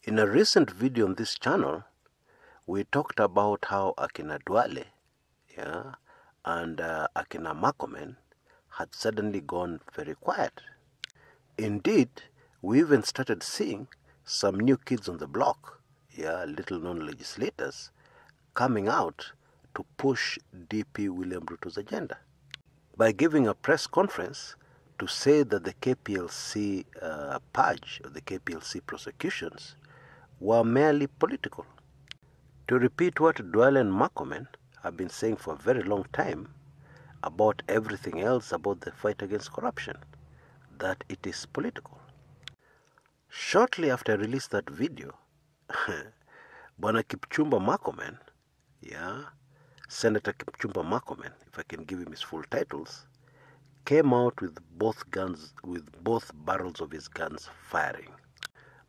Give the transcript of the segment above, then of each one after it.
In a recent video on this channel, we talked about how Akina Duale, and Akina Makomen had suddenly gone very quiet. Indeed, we even started seeing some new kids on the block, little known legislators, coming out to push DP William Ruto's agenda by giving a press conference to say that the KPLC purge, or the KPLC prosecutions, were merely political. To repeat what Duale and Makomen have been saying for a very long time about everything else about the fight against corruption, that it is political. Shortly after I released that video, Bwana Kipchumba Makomen, Senator Kipchumba Makomen, if I can give him his full titles, came out with both barrels of his guns firing.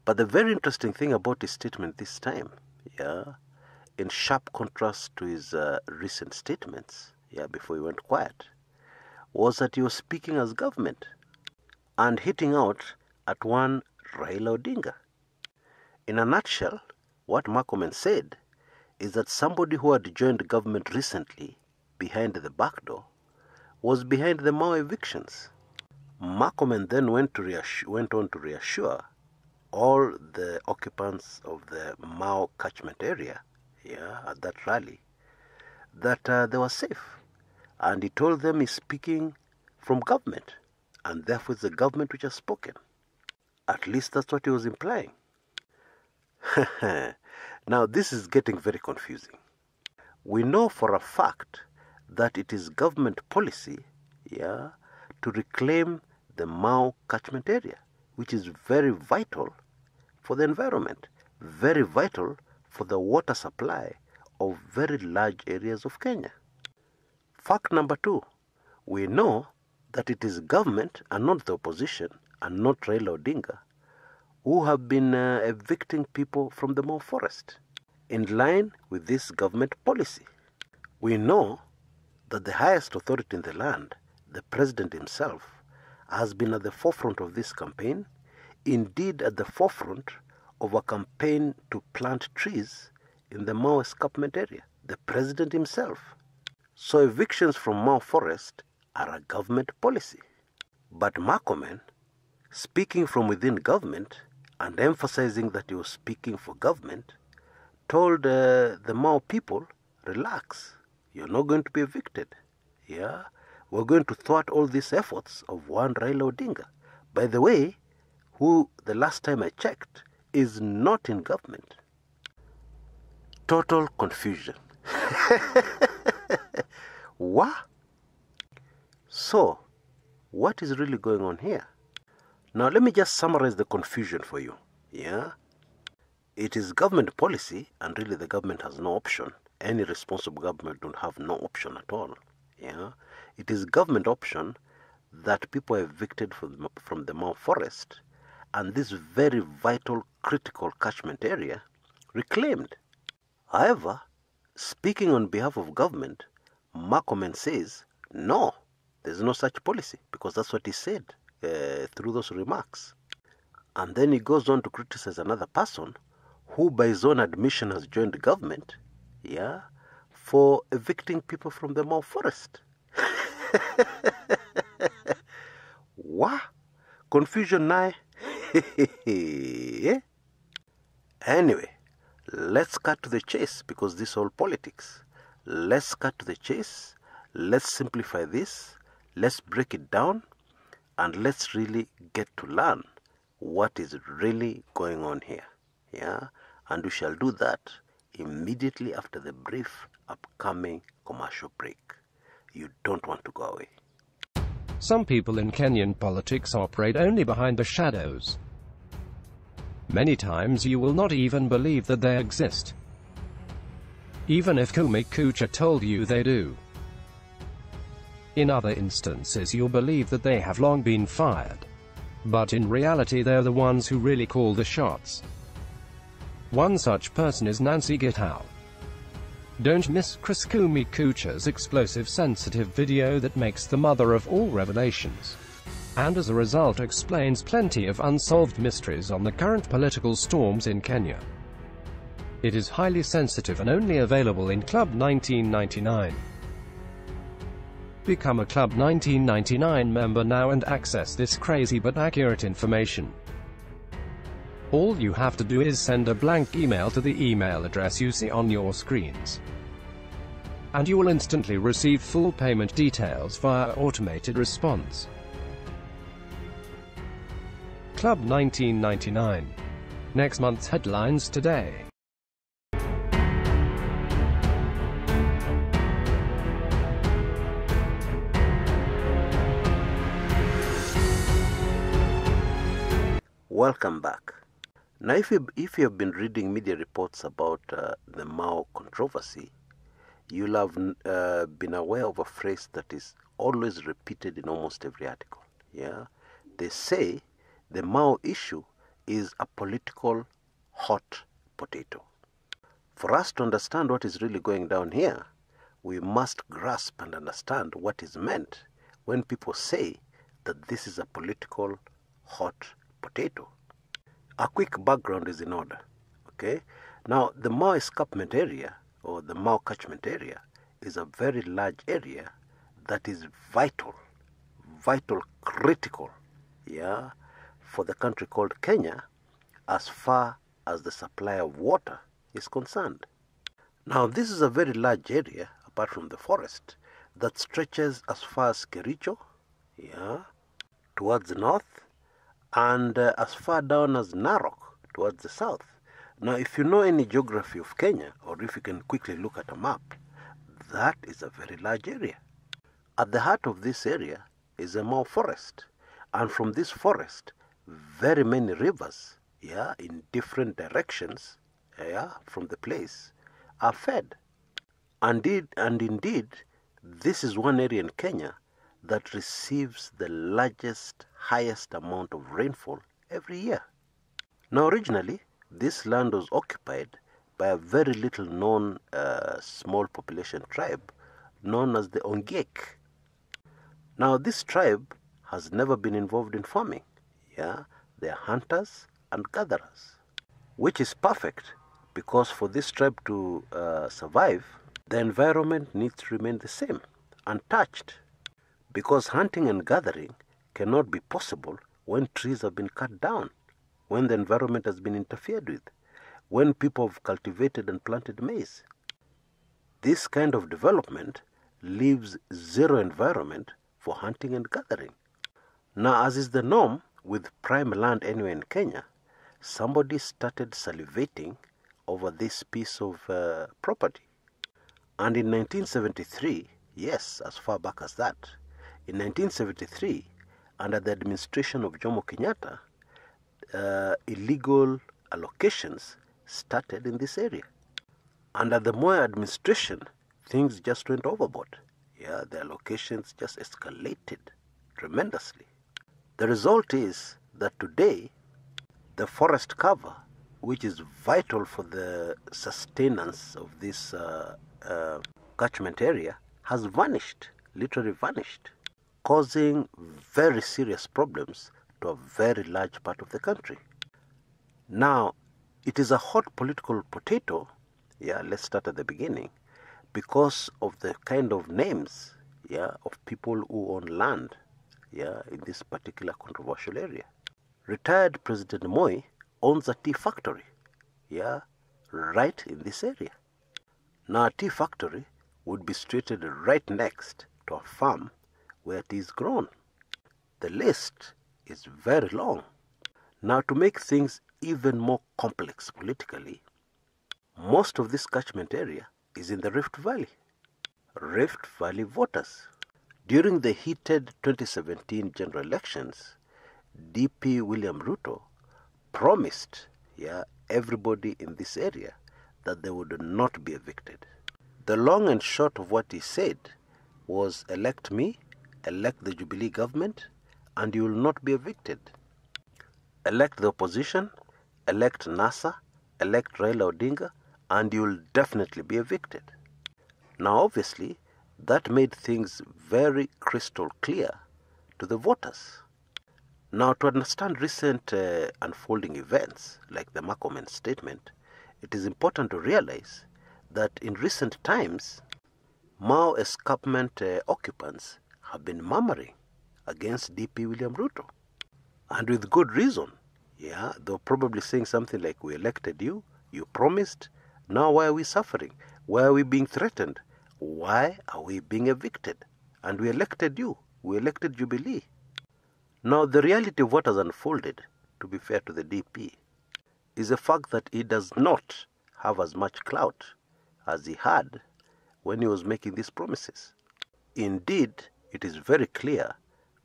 But the very interesting thing about his statement this time, in sharp contrast to his recent statements, before he went quiet, was that he was speaking as government and hitting out at one Raila Odinga. In a nutshell, what Makomen said is that somebody who had joined government recently behind the back door was behind the Mao evictions. Makomen then went on to reassure all the occupants of the Mao catchment area, at that rally, that they were safe. And he told them he's speaking from government, and therefore it's the government which has spoken. At least that's what he was implying. Now this is getting very confusing. We know for a fact that it is government policy, to reclaim the Mao catchment area, which is very vital for the environment, very vital for the water supply of very large areas of Kenya. Fact number 2, we know that it is government and not the opposition and not Raila Odinga who have been evicting people from the Mao forest in line with this government policy. We know that the highest authority in the land, the president himself, has been at the forefront of this campaign, indeed at the forefront of a campaign to plant trees in the Mao escarpment area, the president himself. So evictions from Mao forest are a government policy. But Makomen, speaking from within government and emphasizing that he was speaking for government, told the Mao people, relax, you're not going to be evicted. We're going to thwart all these efforts of one Raila Odinga. By the way, who the last time I checked is not in government. Total confusion. What? So, what is really going on here? Now let me just summarize the confusion for you. It is government policy, and really the government has no option. Any responsible government don't have no option at all. It is government option that people are evicted from the Mao forest, and this very vital, critical catchment area reclaimed. However, speaking on behalf of government, Makomen says, no, there's no such policy, because that's what he said through those remarks. And then he goes on to criticize another person who by his own admission has joined the government, for evicting people from the Mao forest. What? Confusion now? Anyway, let's cut to the chase, because this is all politics. Let's cut to the chase. Let's simplify this. Let's break it down. And let's really get to learn what is really going on here. And we shall do that immediately after the brief upcoming commercial break. You don't want to go away. Some people in Kenyan politics operate only behind the shadows. Many times you will not even believe that they exist, even if Kumekucha told you they do. In other instances you'll believe that they have long been fired, but in reality they're the ones who really call the shots. One such person is Nancy Gitau. Don't miss Chris Kumekucha's explosive sensitive video that makes the mother of all revelations. and as a result explains plenty of unsolved mysteries on the current political storms in Kenya. It is highly sensitive and only available in Club 1999. Become a Club 1999 member now and access this crazy but accurate information. All you have to do is send a blank email to the email address you see on your screens, and you will instantly receive full payment details via automated response. Club 1999. Next month's headlines today. Welcome back. Now, if you have been reading media reports about the Mao controversy, you'll have been aware of a phrase that is always repeated in almost every article. Yeah, they say the Mao issue is a political hot potato. For us to understand what is really going down here, we must grasp and understand what is meant when people say that this is a political hot potato. A quick background is in order. Okay? Now, the Mao escarpment area, or the Mao catchment area, is a very large area that is vital, critical, yeah, for the country called Kenya, as far as the supply of water is concerned. Now, this is a very large area, apart from the forest, that stretches as far as Kericho, yeah, towards the north, and as far down as Narok towards the south. Now, if you know any geography of Kenya, or if you can quickly look at a map, that is a very large area. At the heart of this area is a Mao forest, and from this forest, very many rivers, yeah, in different directions, yeah, from the place, are fed. And indeed, this is one area in Kenya that receives the largest, highest amount of rainfall every year. Now, originally, this land was occupied by a very little known small population tribe known as the Ongiek. Now, this tribe has never been involved in farming. Yeah, they are hunters and gatherers, which is perfect because for this tribe to survive, the environment needs to remain the same, untouched. Because hunting and gathering cannot be possible when trees have been cut down, when the environment has been interfered with, when people have cultivated and planted maize. This kind of development leaves zero environment for hunting and gathering. Now, as is the norm with prime land anywhere in Kenya, somebody started salivating over this piece of property. And in 1973, yes, as far back as that, in 1973, under the administration of Jomo Kenyatta, illegal allocations started in this area. Under the Moi administration, things just went overboard. Yeah, the allocations just escalated tremendously. The result is that today, the forest cover, which is vital for the sustenance of this catchment area, has vanished, literally vanished, causing very serious problems to a very large part of the country. Now, it is a hot political potato, yeah, let's start at the beginning, because of the kind of names, yeah, of people who own land, yeah, in this particular controversial area. Retired President Moi owns a tea factory, yeah, right in this area. Now, a tea factory would be situated right next to a farm where tea is grown. The list is very long. Now, to make things even more complex politically, most of this catchment area is in the Rift Valley. Rift Valley voters. During the heated 2017 general elections, DP William Ruto promised, yeah, everybody in this area that they would not be evicted. The long and short of what he said was, elect me, elect the Jubilee government, and you will not be evicted. Elect the opposition, elect NASA, elect Raila Odinga, and you will definitely be evicted. Now, obviously, that made things very crystal clear to the voters. Now, to understand recent unfolding events like the Murkomen statement, it is important to realize that in recent times, Mao escarpment occupants have been murmuring against DP William Ruto. And with good reason. Yeah, they're probably saying something like, we elected you, you promised, now why are we suffering? Why are we being threatened? Why are we being evicted? And we elected you, we elected Jubilee. Now, the reality of what has unfolded, to be fair to the DP, is the fact that he does not have as much clout as he had when he was making these promises. Indeed, it is very clear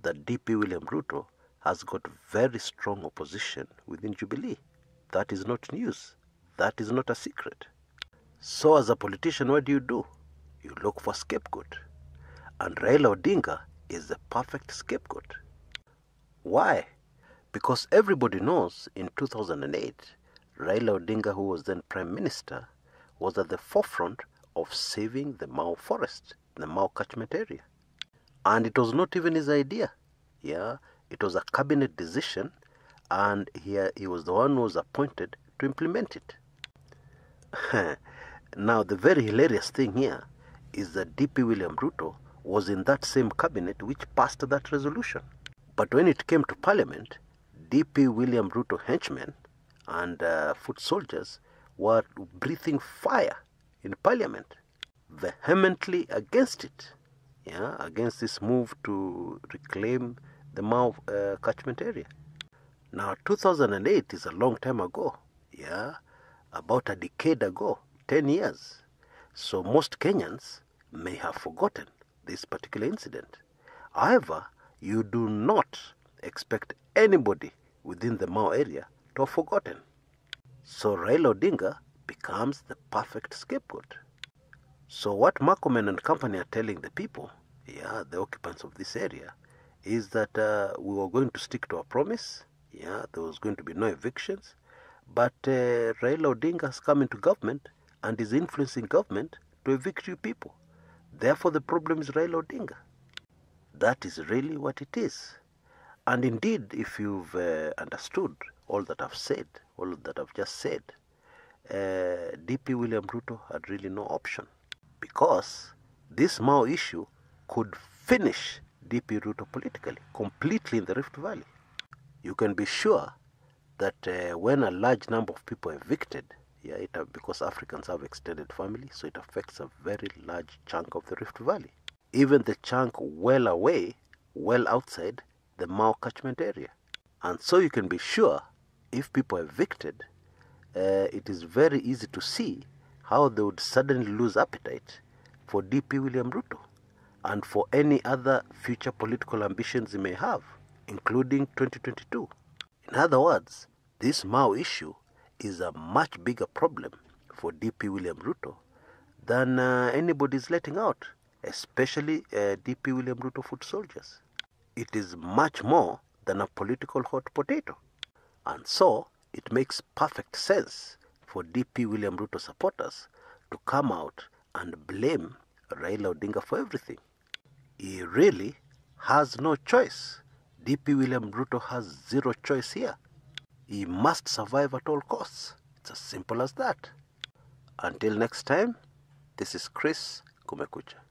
that DP William Ruto has got very strong opposition within Jubilee. That is not news. That is not a secret. So as a politician, what do? You look for scapegoat. And Raila Odinga is the perfect scapegoat. Why? Because everybody knows in 2008, Raila Odinga, who was then Prime Minister, was at the forefront of saving the Mau forest, the Mau catchment area. And it was not even his idea. Yeah, it was a cabinet decision, and he was the one who was appointed to implement it. Now, the very hilarious thing here is that DP William Ruto was in that same cabinet which passed that resolution. But when it came to Parliament, DP William Ruto henchmen and foot soldiers were breathing fire in Parliament, vehemently against it. Yeah, against this move to reclaim the Mau catchment area. Now, 2008 is a long time ago. Yeah, about a decade ago, 10 years. So most Kenyans may have forgotten this particular incident. However, you do not expect anybody within the Mau area to have forgotten. So Raila Odinga becomes the perfect scapegoat. So what Murkomen and company are telling the people, yeah, the occupants of this area, is that we were going to stick to our promise. Yeah, there was going to be no evictions. But Raila Odinga has come into government and is influencing government to evict you people. Therefore, the problem is Raila Odinga. That is really what it is. And indeed, if you've understood all that I've said, all that I've just said, DP William Ruto had really no option, because this Mau issue could finish DP Ruto politically, completely in the Rift Valley. You can be sure that when a large number of people are evicted, yeah, because Africans have extended family, so it affects a very large chunk of the Rift Valley. Even the chunk well away, well outside the Mau catchment area. And so you can be sure, if people are evicted, it is very easy to see how they would suddenly lose appetite for DP William Ruto and for any other future political ambitions he may have, including 2022. In other words, this Mau issue is a much bigger problem for DP William Ruto than anybody is letting out, especially DP William Ruto foot soldiers. It is much more than a political hot potato. And so, it makes perfect sense for DP William Ruto supporters to come out and blame Raila Odinga for everything. He really has no choice. DP William Ruto has zero choice here. He must survive at all costs. It's as simple as that. Until next time, this is Kshs, Kumekucha.